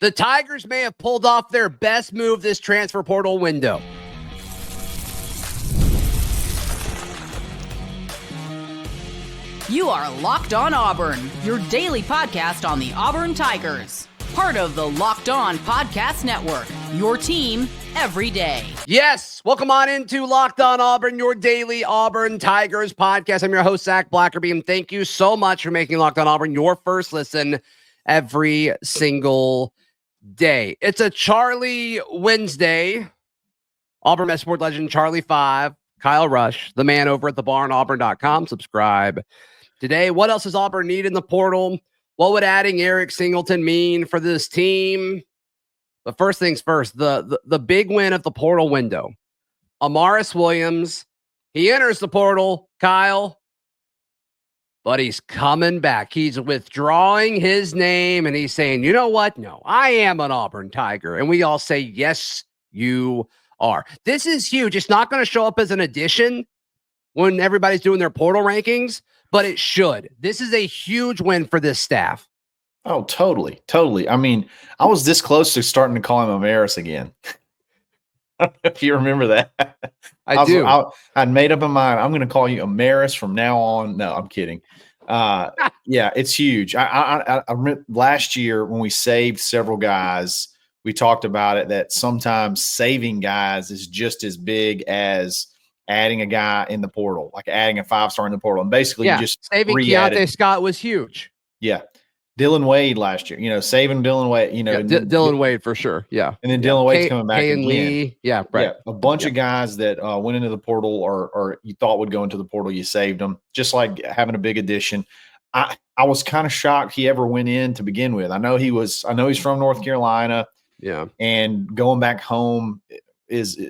The Tigers may have pulled off their best move this transfer portal window. You are Locked On Auburn, your daily podcast on the Auburn Tigers. Part of the Locked On Podcast Network, your team every day. Yes, welcome on into Locked On Auburn, your daily Auburn Tigers podcast. I'm your host, Zac Blackerby, and thank you so much for making Locked On Auburn your first listen every single day. It's a Charlie Wednesday. Auburn Met Sport legend Charlie 5, Kyle Rush, the man over at thebarnauburn.com. Subscribe today. What else does Auburn need in the portal? What would adding Eric Singleton mean for this team? But first things first, the big win of the portal window. Amaris Williams, he enters the portal, Kyle, but he's coming back. He's withdrawing his name, and he's saying, you know what? No, I am an Auburn Tiger. And we all say, yes, you are. This is huge. It's not going to show up as an addition when everybody's doing their portal rankings, but it should. This is a huge win for this staff. Oh, totally. I mean, I was this close to starting to call him Amaris again. I don't know if you remember that. I do. I'd made up my mind. I'm going to call you Amaris from now on. No, I'm kidding. Yeah, it's huge. I remember last year when we saved several guys, we talked about it, that sometimes saving guys is just as big as adding a guy in the portal, like adding a 5-star in the portal. And basically just saving Keontae Scott was huge. Yeah. Dylan Wade last year, saving Dylan Wade, Dylan Wade for sure. Yeah. And then Dylan Wade's coming back again. Lee. Yeah. Right. Yeah. A bunch of guys that went into the portal or you thought would go into the portal, you saved them, just like having a big addition. I was kind of shocked he ever went in to begin with. I know he's from North Carolina. Yeah. And going back home was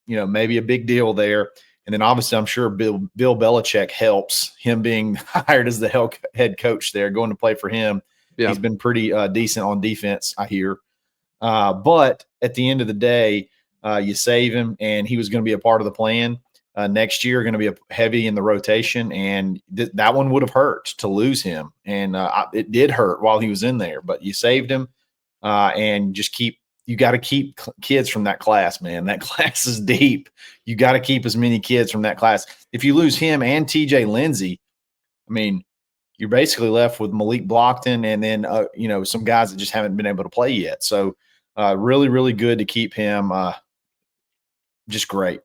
maybe a big deal there. And then obviously I'm sure Bill Belichick helps him being hired as the head coach there, going to play for him. Yeah. He's been pretty decent on defense, I hear. But at the end of the day, you save him, and he was going to be a part of the plan. Next year, going to be heavy in the rotation, and that one would have hurt to lose him. And it did hurt while he was in there, but you saved him, and just you got to keep kids from that class, man. That class is deep. You got to keep as many kids from that class. If you lose him and TJ Lindsey, I mean, you're basically left with Malik Blockton and then, some guys that just haven't been able to play yet. So really, really good to keep him. Just great.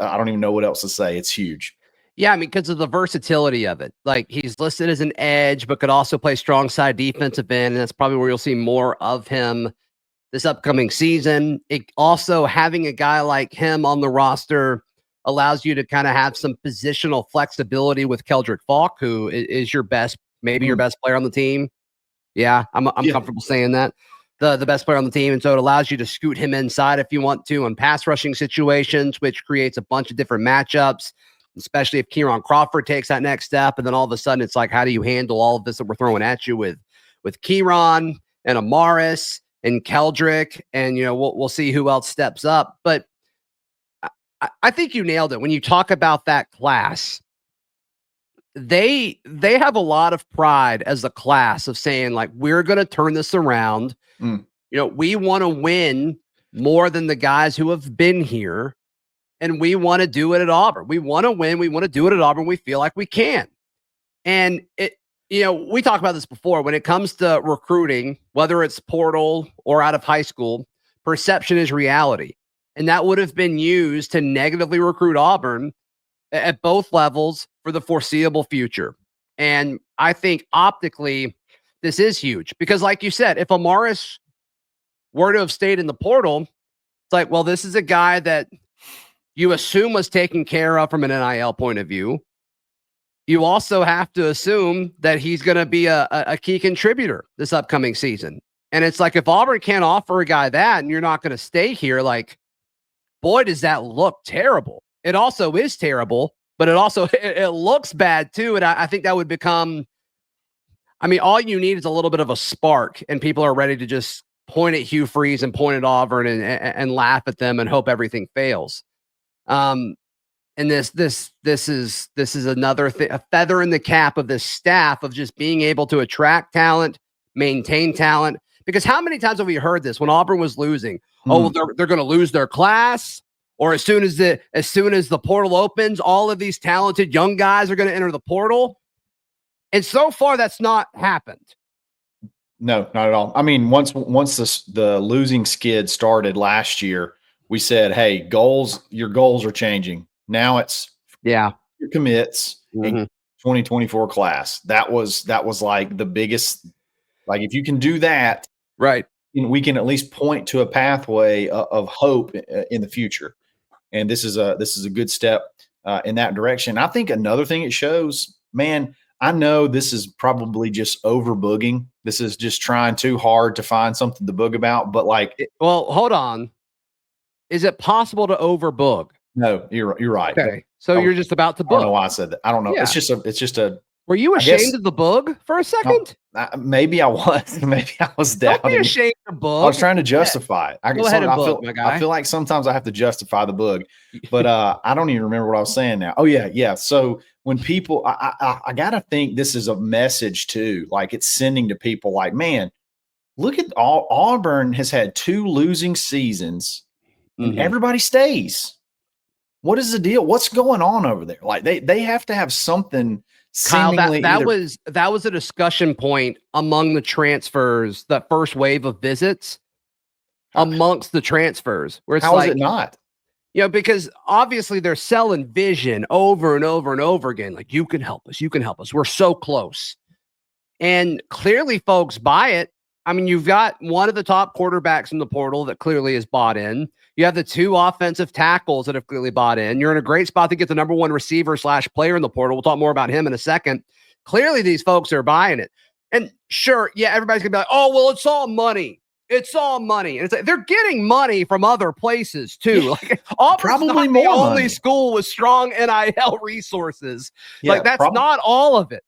I don't even know what else to say. It's huge. Yeah, I mean, because of the versatility of it. Like, he's listed as an edge, but could also play strong side defensive end, and that's probably where you'll see more of him this upcoming season. It also, having a guy like him on the roster allows you to kind of have some positional flexibility with Keldrick Falk, who is your best, maybe your best player on the team. Yeah, I'm comfortable saying that. The best player on the team. And so it allows you to scoot him inside if you want to in pass rushing situations, which creates a bunch of different matchups, especially if Kieran Crawford takes that next step. And then all of a sudden it's like, how do you handle all of this that we're throwing at you with Kieran and Amaris and Keldrick? And, we'll see who else steps up. But I think you nailed it. When you talk about that class, they have a lot of pride as a class of saying, like, we're going to turn this around. We want to win more than the guys who have been here, and we want to do it at Auburn. We want to win. We want to do it at Auburn. We feel like we can. And we talked about this before. When it comes to recruiting, whether it's portal or out of high school, perception is reality. And that would have been used to negatively recruit Auburn at both levels for the foreseeable future. And I think optically, this is huge because, like you said, if Amaris were to have stayed in the portal, it's like, well, this is a guy that you assume was taken care of from an NIL point of view. You also have to assume that he's going to be a key contributor this upcoming season. And it's like, if Auburn can't offer a guy that and you're not going to stay here, like, boy, does that look terrible. It also is terrible, but it looks bad too. And I think that would become, all you need is a little bit of a spark, and people are ready to just point at Hugh Freeze and point at Auburn and laugh at them and hope everything fails. And this is another thing, a feather in the cap of this staff of just being able to attract talent, maintain talent, Because how many times have we heard this when Auburn was losing? Oh, well, they're going to lose their class, or as soon as the portal opens, all of these talented young guys are going to enter the portal. And so far, that's not happened. No, not at all. I mean, once the losing skid started last year, we said, "Hey, your goals are changing." Now it's your commits in 2024 class. That was like the biggest. Like, if you can do that, right, we can at least point to a pathway of hope in the future. And this is a good step in that direction. I think another thing it shows, man. I know this is probably just overbooging. This is just trying too hard to find something to boog about. But hold on. Is it possible to overboog? No, you're right. Okay, so you're just about to boog. I don't know why I said that. I don't know. Yeah. It's just a. Were you ashamed of the boog for a second? Maybe I was. Maybe I was doubting. Don't be ashamed of boog. I was trying to justify it. Go ahead and boog, my guy. I feel like sometimes I have to justify the boog, but I don't even remember what I was saying now. Oh yeah. So when people, I gotta think this is a message too. Like, it's sending to people like, man, look at Auburn has had 2 losing seasons, and everybody stays. What is the deal? What's going on over there? Like, they have to have something. Kyle, that was a discussion point among the transfers, the first wave of visits amongst the transfers. Where it's is it not? Because obviously they're selling vision over and over and over again. Like, you can help us. You can help us. We're so close. And clearly folks buy it. I mean, you've got one of the top quarterbacks in the portal that clearly is bought in. You have the 2 offensive tackles that have clearly bought in. You're in a great spot to get the number 1 receiver / player in the portal. We'll talk more about him in a second. Clearly, these folks are buying it. And sure, everybody's going to be like, oh, well, it's all money. It's all money. And it's like, they're getting money from other places, too. Like, Auburn's probably not more the only money. School with strong NIL resources. Yeah, like, that's not all of it.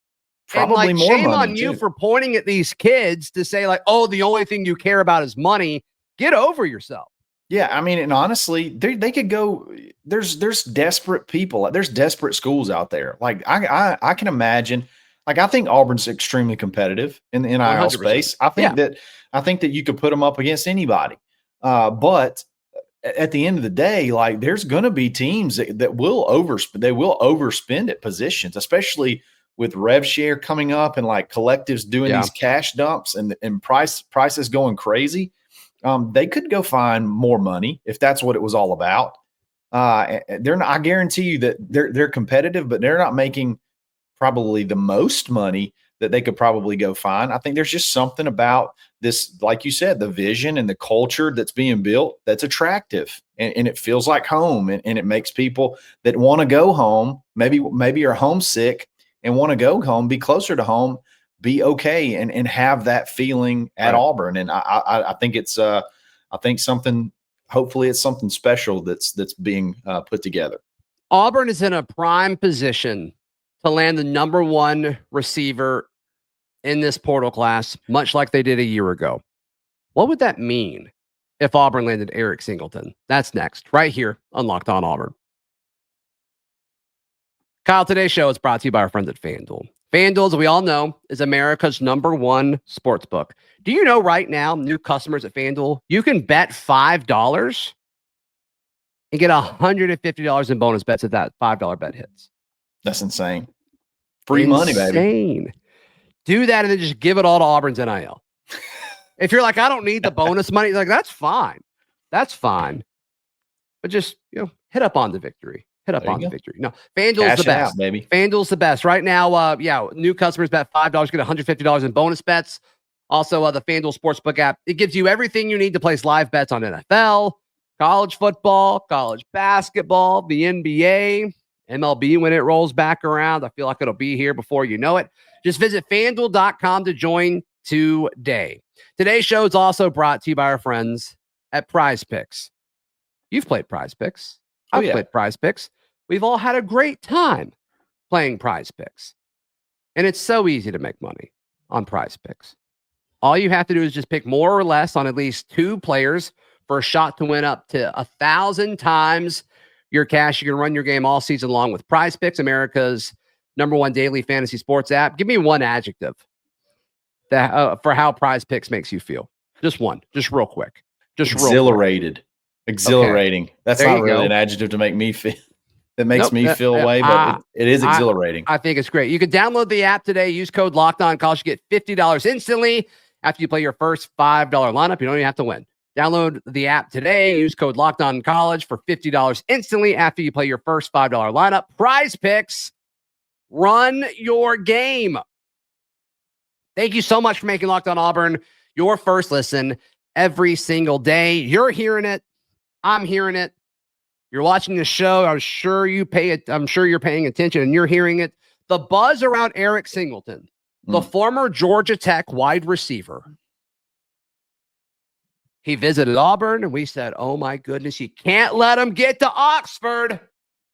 Probably and more shame money on you too. for pointing at these kids to say, like, oh, the only thing you care about is money. Get over yourself. Yeah, I mean, and honestly, they could go. There's desperate people. There's desperate schools out there. Like, I can imagine. Like, I think Auburn's extremely competitive in the NIL 100%. space. I think that you could put them up against anybody. But at the end of the day, like, there's going to be teams that will overspend at positions, especially with rev share coming up and like collectives doing these cash dumps and prices going crazy. They could go find more money if that's what it was all about. They're not, I guarantee you that they're competitive, but they're not making probably the most money that they could probably go find. I think there's just something about this, like you said, the vision and the culture that's being built that's attractive, and it feels like home, and it makes people that want to go home, maybe are homesick and want to go home, be closer to home, be okay, and have that feeling at Auburn. And I think it's hopefully it's something special that's being put together. Auburn is in a prime position to land the number 1 receiver in this portal class, much like they did a year ago. What would that mean if Auburn landed Eric Singleton? That's next, right here on Locked On Auburn. Kyle, today's show is brought to you by our friends at FanDuel. FanDuel, as we all know, is America's number 1 sports book. Do you know right now, new customers at FanDuel, you can bet $5 and get $150 in bonus bets if that $5 bet hits. That's insane. Free money, baby. Do that and then just give it all to Auburn's NIL. If you're like, I don't need the bonus money, like, that's fine. That's fine. But just, hit up on the victory. No, FanDuel's the best. Baby. FanDuel's the best. Right now, new customers bet $5, get $150 in bonus bets. Also, the FanDuel Sportsbook app, it gives you everything you need to place live bets on NFL, college football, college basketball, the NBA, MLB when it rolls back around. I feel like it'll be here before you know it. Just visit FanDuel.com to join today. Today's show is also brought to you by our friends at Prize Picks. You've played Prize Picks. I've played Prize Picks. We've all had a great time playing Prize Picks. And it's so easy to make money on Prize Picks. All you have to do is just pick more or less on at least 2 players for a shot to win up to 1,000 times your cash. You can run your game all season long with Prize Picks, America's number 1 daily fantasy sports app. Give me one adjective that, for how Prize Picks makes you feel. Just one. Just real quick. Exhilarated. Exhilarating. Okay. That's not really an adjective to make me feel. That makes me feel away, but it is exhilarating. I think it's great. You can download the app today. Use code LOCKEDONCollege. You get $50 instantly after you play your first $5 lineup. You don't even have to win. Download the app today. Use code LOCKEDONCollege for $50 instantly after you play your first $5 lineup. Prize Picks. Run your game. Thank you so much for making Locked On Auburn your first listen every single day. You're hearing it. I'm hearing it. You're watching the show. I'm sure you're paying attention and you're hearing it. The buzz around Eric Singleton, the former Georgia Tech wide receiver. He visited Auburn and we said, oh my goodness, you can't let him get to Oxford.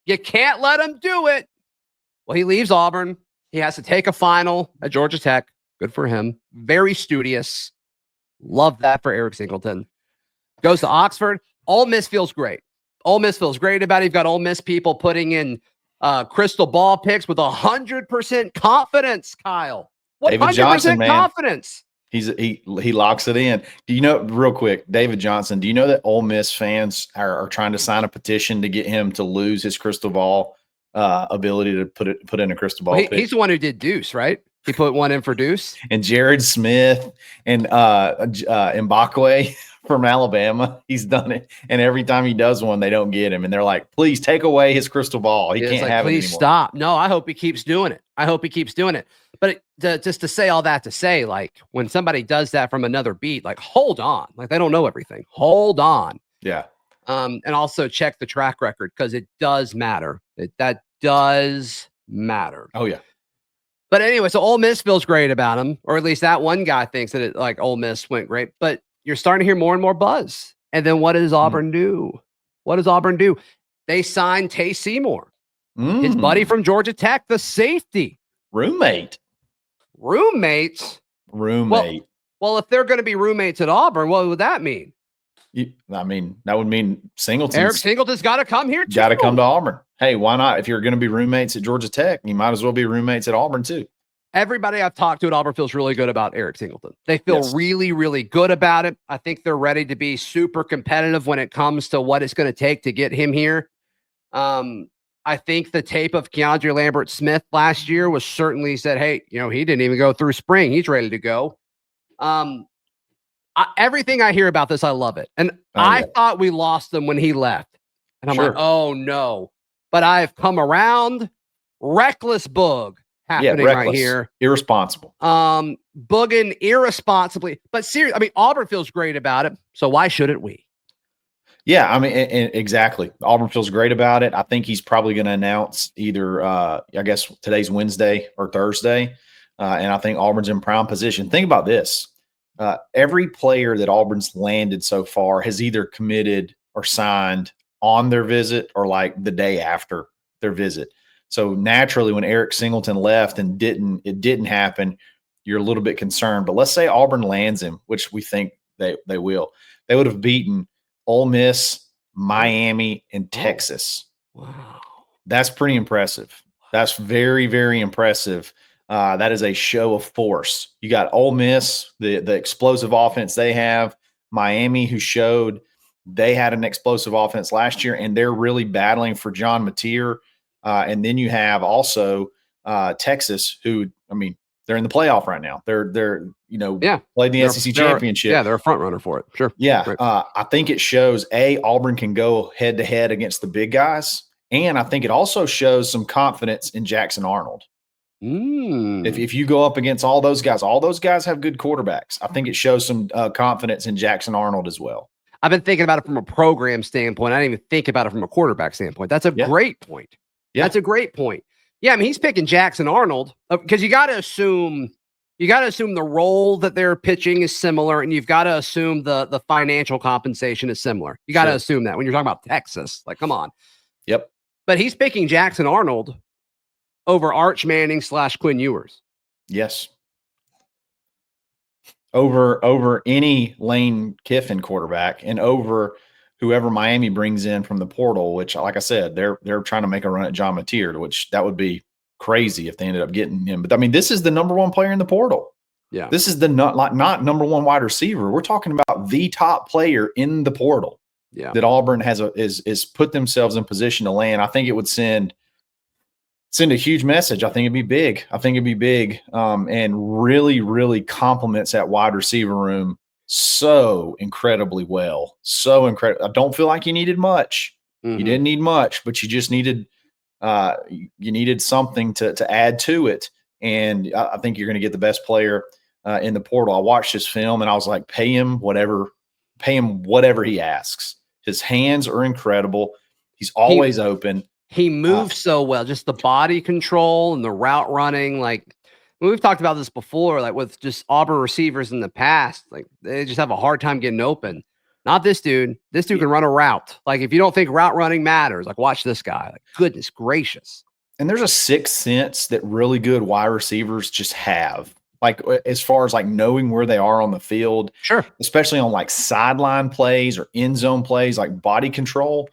You can't let him do it. Well, he leaves Auburn. He has to take a final at Georgia Tech. Good for him. Very studious. Love that for Eric Singleton. Goes to Oxford. Ole Miss feels great. Ole Miss feels great about it. You've got Ole Miss people putting in crystal ball picks with 100% confidence, Kyle. 100% confidence. He locks it in. Do you know, real quick, David Johnson, do you know that Ole Miss fans are trying to sign a petition to get him to lose his crystal ball ability to put in a crystal ball pick? He's the one who did Deuce, right? He put one in for Deuce. And Jared Smith and Mbakwe from Alabama, he's done it. And every time he does one, they don't get him. And they're like, please take away his crystal ball. He can't have it anymore. Please stop. No, I hope he keeps doing it. But just to say all that to say, like, when somebody does that from another beat, like, hold on. Like, they don't know everything. Hold on. Yeah. And also check the track record because it does matter. That does matter. Oh, yeah. But anyway, so Ole Miss feels great about him, or at least that one guy thinks that Ole Miss went great. But you're starting to hear more and more buzz. And then what does Auburn do? What does Auburn do? They signed Tay Seymour, his buddy from Georgia Tech, the safety. Roommates. Well, if they're going to be roommates at Auburn, what would that mean? That would mean Eric Singleton's got to come here too. Got to come to Auburn. Hey, why not? If you're going to be roommates at Georgia Tech, you might as well be roommates at Auburn too. Everybody I've talked to at Auburn feels really good about Eric Singleton. They feel really, really good about it. I think they're ready to be super competitive when it comes to what it's going to take to get him here. I think the tape of Keandre Lambert-Smith last year was certainly said, hey, he didn't even go through spring. He's ready to go. Everything I hear about this, I love it. And I thought we lost him when he left. And I'm like, oh no. But I've come around. Reckless boog happening right here. Irresponsible. Booging irresponsibly. But seriously, Auburn feels great about it. So why shouldn't we? Yeah, exactly. Auburn feels great about it. I think he's probably going to announce either, I guess today's Wednesday or Thursday. And I think Auburn's in prime position. Think about this. Every player that Auburn's landed so far has either committed or signed on their visit or like the day after their visit. So naturally, when Eric Singleton left and it didn't happen, you're a little bit concerned. But let's say Auburn lands him, which we think they will. They would have beaten Ole Miss, Miami, and Texas. Wow. That's pretty impressive. That's very, very impressive. That is a show of force. You got Ole Miss, the explosive offense they have, Miami, who showed they had an explosive offense last year, and they're really battling for John Mateer. And then you have also Texas, who, they're in the playoff right now. They're played the SEC championship. They're a front runner for it. Sure. Yeah. Right. I think it shows Auburn can go head to head against the big guys. And I think it also shows some confidence in Jackson Arnold. If you go up against all those guys have good quarterbacks. I think it shows some confidence in Jackson Arnold as well. I've been thinking about it from a program standpoint. I didn't even think about it from a quarterback standpoint. That's a great point. Yeah. That's a great point. Yeah, he's picking Jackson Arnold because you got to assume the role that they're pitching is similar, and you've got to assume the financial compensation is similar. You got to assume that when you're talking about Texas. Like, come on. Yep. But he's picking Jackson Arnold over Arch Manning / Quinn Ewers. Yes. Over any Lane Kiffin quarterback and over whoever Miami brings in from the portal, which, like I said, they're trying to make a run at John Mateer, which that would be crazy if they ended up getting him. But this is the number one player in the portal. Yeah. This is not number one wide receiver. We're talking about the top player in the portal. Yeah. That Auburn is put themselves in position to land. I think it would send a huge message. I think it'd be big. And really, really complements that wide receiver room so incredibly well. So incredible. I don't feel like you needed much. Mm-hmm. You didn't need much, but you just needed something to add to it. And I think you're going to get the best player in the portal. I watched this film and I was like, pay him whatever he asks. His hands are incredible. He's always open. He moves so well, just the body control and the route running. Like we've talked about this before, like with just Auburn receivers in the past, like they just have a hard time getting open. Not this dude. This dude can run a route. Like if you don't think route running matters, like watch this guy. Like goodness gracious. And there's a sixth sense that really good wide receivers just have. Like as far as like knowing where they are on the field, sure, especially on like sideline plays or end zone plays, like body control.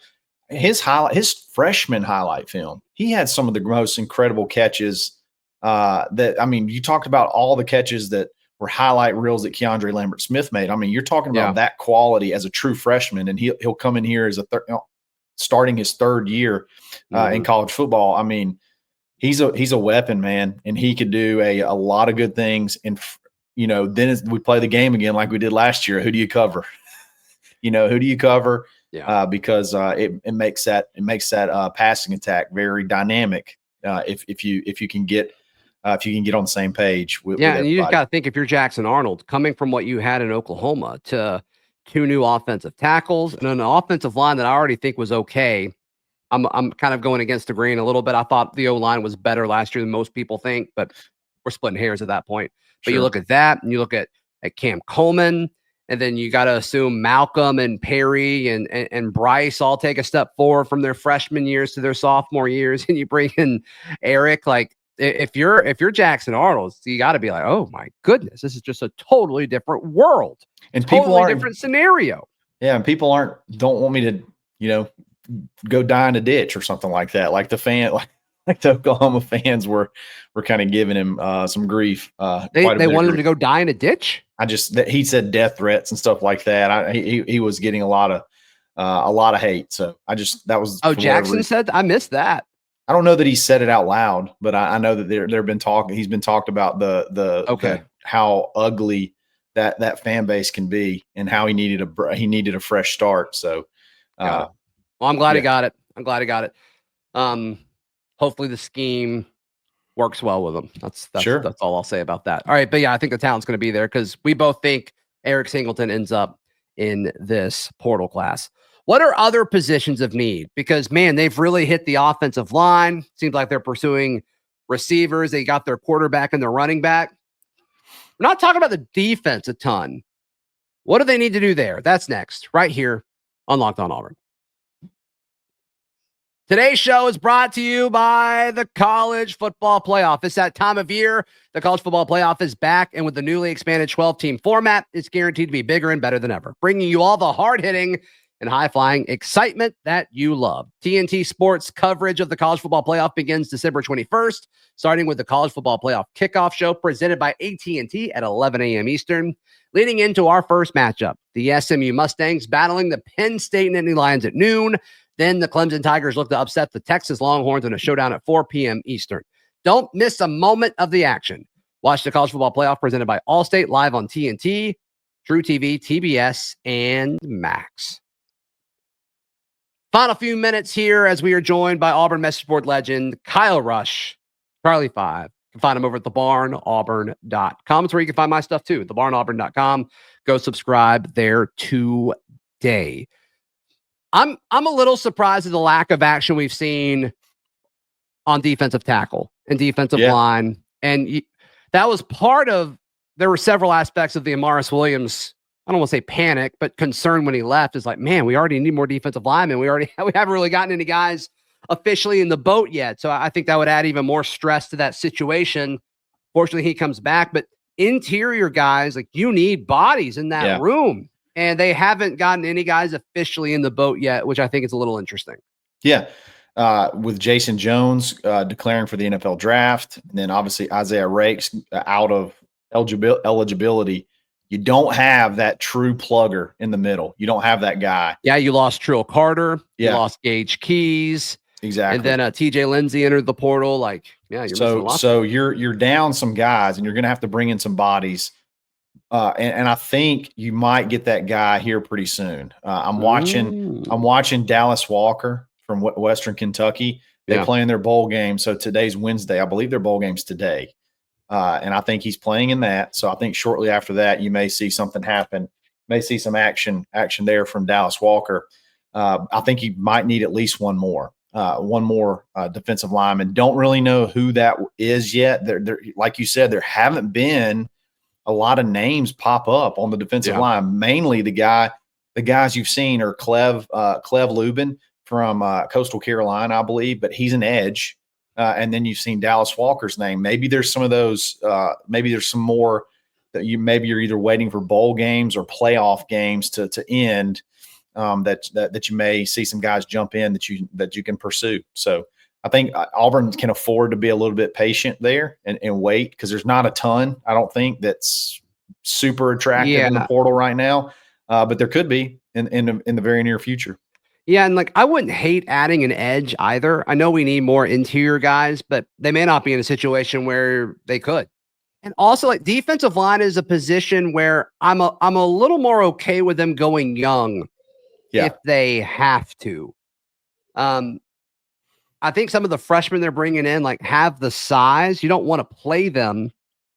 His freshman highlight film, he had some of the most incredible catches. You talked about all the catches that were highlight reels that Keandre Lambert-Smith made. I mean, you're talking about that quality as a true freshman, and he'll come in here as starting his third year in college football. I mean. He's a weapon, man, and he could do a lot of good things. And then we play the game again like we did last year. Who do you cover? Who do you cover? Yeah. Because it makes that passing attack very dynamic. If you can get on the same page with and you just got to think if you're Jackson Arnold coming from what you had in Oklahoma to 2 new offensive tackles and an offensive line that I already think was okay. I'm kind of going against the grain a little bit. I thought the O-line was better last year than most people think, but we're splitting hairs at that point. But you look at that and you look at Cam Coleman, and then you got to assume Malcolm and Perry and Bryce all take a step forward from their freshman years to their sophomore years. And you bring in Eric, like if you're Jackson Arnold, you got to be like, oh my goodness, this is just a totally different world. And totally different scenario. Yeah. And people don't want me to, go die in a ditch or something like that. Like the Oklahoma fans were kind of giving him some grief. They wanted him to go die in a ditch. He said death threats and stuff like that. He was getting a lot of hate. So that was. Oh, Jackson said, I missed that. I don't know that he said it out loud, but I know that they've been talking. He's been talked about how ugly that fan base can be and how he needed a fresh start. So, well, I'm glad he got it. Hopefully the scheme works well with him. That's all I'll say about that. All right. But I think the talent's going to be there because we both think Eric Singleton ends up in this portal class. What are other positions of need? Because, man, they've really hit the offensive line. Seems like they're pursuing receivers. They got their quarterback and their running back. We're not talking about the defense a ton. What do they need to do there? That's next, right here on Locked On Auburn. Today's show is brought to you by the College Football Playoff. It's that time of year. The College Football Playoff is back, and with the newly expanded 12-team format, it's guaranteed to be bigger and better than ever, bringing you all the hard-hitting and high-flying excitement that you love. TNT Sports coverage of the College Football Playoff begins December 21st, starting with the College Football Playoff kickoff show presented by AT&T at 11 a.m. Eastern. Leading into our first matchup, the SMU Mustangs battling the Penn State Nittany Lions at noon. Then the Clemson Tigers look to upset the Texas Longhorns in a showdown at 4 p.m. Eastern. Don't miss a moment of the action. Watch the College Football Playoff presented by Allstate live on TNT, True TV, TBS, and Max. Final few minutes here as we are joined by Auburn message board legend Kyle Rush, Charlie 5. You can find him over at thebarnauburn.com. It's where you can find my stuff too, thebarnauburn.com. Go subscribe there today. I'm a little surprised at the lack of action we've seen on defensive tackle and defensive line. And that was there were several aspects of the Amaris Williams, I don't want to say panic, but concern when he left is like, man, we already need more defensive linemen. We haven't really gotten any guys officially in the boat yet. So I think that would add even more stress to that situation. Fortunately, he comes back, but interior guys, like you need bodies in that room. And they haven't gotten any guys officially in the boat yet, which I think is a little interesting. Yeah. With Jason Jones declaring for the NFL draft, and then obviously Isaiah Rakes out of eligibility. You don't have that true plugger in the middle. You don't have that guy. Yeah, you lost Trill Carter. Yeah. You lost Gage Keys. Exactly. And then TJ Lindsey entered the portal. Like, yeah, you're missing a lot. So you're down some guys, and you're going to have to bring in some bodies. And I think you might get that guy here pretty soon. I'm watching Dallas Walker from Western Kentucky. They play in their bowl game. So today's Wednesday. I believe their bowl game's today. And I think he's playing in that. So I think shortly after that, you may see something happen. May see some action there from Dallas Walker. I think you might need at least one more defensive lineman. Don't really know who that is yet. There, like you said, there haven't been a lot of names pop up on the defensive line. Mainly the guys you've seen are Clev Lubin from Coastal Carolina, I believe, but he's an edge. And then you've seen Dallas Walker's name. Maybe there's some of those. Maybe there's some more that you're either waiting for bowl games or playoff games to end. That you may see some guys jump in that you can pursue. So I think Auburn can afford to be a little bit patient there and wait, because there's not a ton, I don't think, that's super attractive in the portal right now. But there could be in the very near future. Yeah, and like I wouldn't hate adding an edge either. I know we need more interior guys, but they may not be in a situation where they could. And also, like, defensive line is a position where I'm a little more okay with them going young if they have to. I think some of the freshmen they're bringing in like have the size. You don't want to play them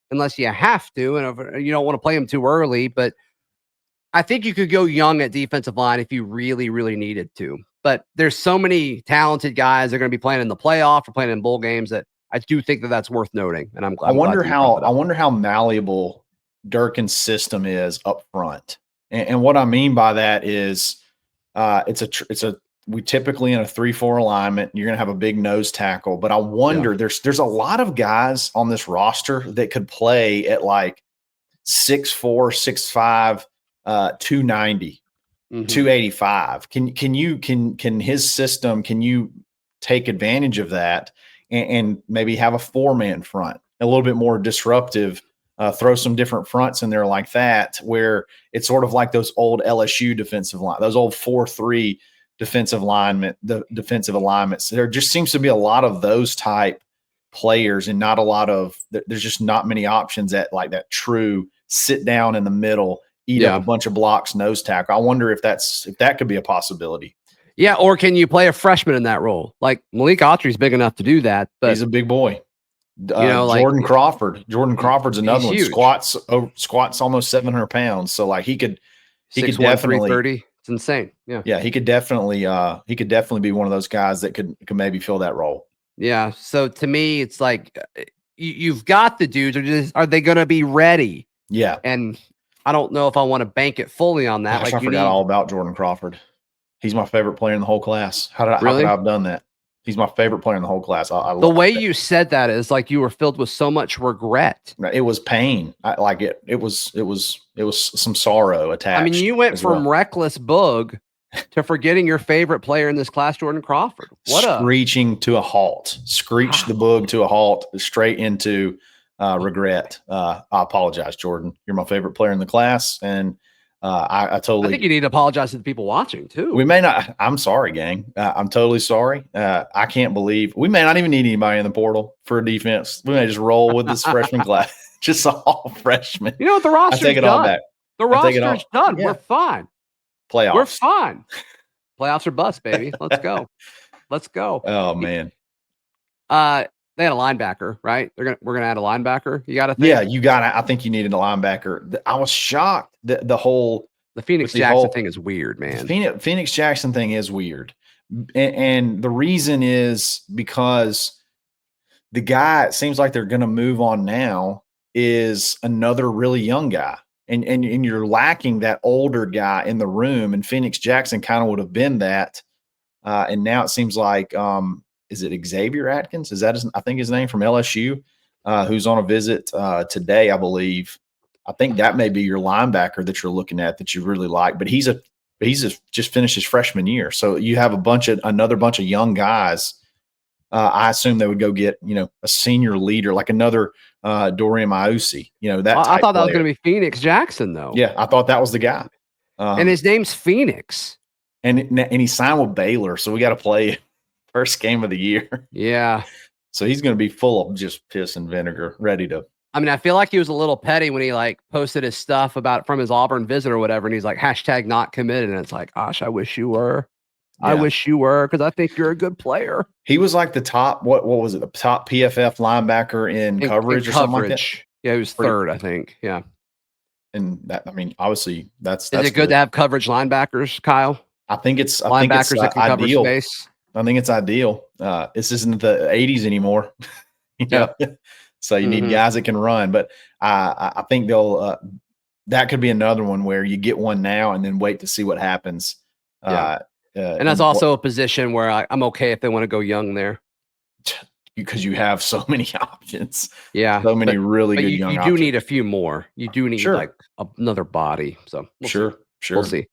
unless you have to, and you don't want to play them too early. But I think you could go young at defensive line if you really, really needed to. But there's so many talented guys that are going to be playing in the playoff or playing in bowl games that I do think that's worth noting. And I wonder how malleable Durkin's system is up front. And what I mean by that is we typically in a 3-4 alignment, you're going to have a big nose tackle, but I wonder there's a lot of guys on this roster that could play at like 6'4", 6'5", 290, 285. Can his system, can you take advantage of that and maybe have a 4-man front, a little bit more disruptive, throw some different fronts in there like that, where it's sort of like those old LSU defensive line, those old 4-3 defensive alignments. There just seems to be a lot of those type players and not a lot of, there's just not many options at like that true sit down in the middle, eat up a bunch of blocks, nose tackle. I wonder if that could be a possibility. Yeah. Or can you play a freshman in that role? Like Malik Autry's big enough to do that, but he's a big boy. Jordan Crawford's another one. Huge. Squats almost 700 pounds. So like he could definitely 330. It's insane. Yeah. He could definitely be one of those guys that could maybe fill that role. Yeah. So to me, it's like you've got the dudes. Are they going to be ready? Yeah. And I don't know if I want to bank it fully on that. Gosh, I forgot all about Jordan Crawford. He's my favorite player in the whole class. How could I have done that? He's my favorite player in the whole class. I love the way you said that is like you were filled with so much regret. It was pain. It was some sorrow attached. I mean, you went from reckless bug to forgetting your favorite player in this class, Jordan Crawford. Screeching to a halt. Screech the bug to a halt, straight into regret. I apologize, Jordan. You're my favorite player in the class, and I think you need to apologize to the people watching too. We may not. I'm sorry, gang. I'm totally sorry. I can't believe we may not even need anybody in the portal for a defense. We may just roll with this freshman class, just all freshmen. You know what? The roster's I take it done. all back. The roster's done. Yeah. We're fine. Playoffs. We're fine. Playoffs are bust, baby. Let's go. Let's go. Oh man. They had a linebacker, right? We're gonna add a linebacker. You got to think. Yeah, you got to. I think you needed a linebacker. I was shocked that the Phoenix Jackson thing is weird, man. Phoenix Jackson thing is weird, and the reason is because the guy, it seems like they're going to move on now, is another really young guy, and you're lacking that older guy in the room, and Phoenix Jackson kind of would have been that, and now it seems like. Is it Xavier Atkins? Is that I think his name, from LSU, who's on a visit today, I believe. I think that may be your linebacker that you're looking at that you really like, but he's just finished his freshman year. So you have another bunch of young guys. I assume they would go get, a senior leader, like another Dorian Mausi. That I type thought that was player. going to be Phoenix Jackson, though. Yeah, I thought that was the guy. And his name's Phoenix. And he signed with Baylor, so we got to play first game of the year. Yeah. So he's going to be full of just piss and vinegar, ready to. I mean, I feel like he was a little petty when he posted his stuff from his Auburn visit or whatever, and he's like #not committed, and it's like, gosh, I wish you were. Yeah. I wish you were, because I think you're a good player. He was like the top. What was it? The top PFF linebacker in coverage or something like that. Yeah, he was third, I think. Yeah. And that, I mean, obviously, that's Is it good to have coverage linebackers, Kyle? I think it's linebackers that can cover ideal. Space. I think it's ideal. This isn't the 80s anymore. So you need guys that can run. But I think they'll that could be another one where you get one now and then wait to see what happens. And that's also a position where I'm okay if they want to go young there. Because you have so many options. Yeah. So many really good young options. You do need a few more. You do need another body. So sure. We'll see.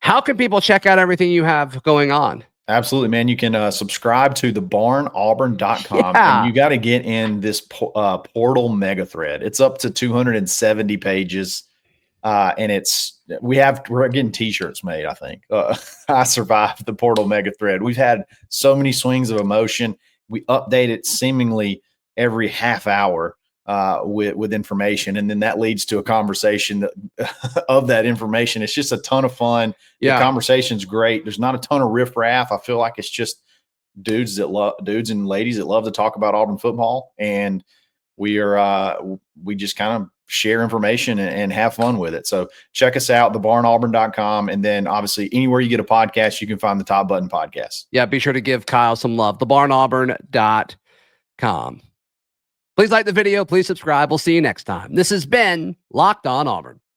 How can people check out everything you have going on? Absolutely, man. You can subscribe to thebarnauburn.com, and you got to get in this portal mega thread. It's up to 270 pages, and we're getting t-shirts made. I think I survived the portal mega thread. We've had so many swings of emotion. We update it seemingly every half hour with information, and then that leads to a conversation of that information. It's just a ton of fun. The conversation's great. There's not a ton of riffraff. I feel like it's just dudes and ladies that love to talk about Auburn football, and we just kind of share information and have fun with it. So check us out, thebarnauburn.com, and then obviously anywhere you get a podcast, you can find the Top Button Podcast. Yeah, be sure to give Kyle some love. thebarnauburn.com. Please like the video. Please subscribe. We'll see you next time. This has been Locked On Auburn.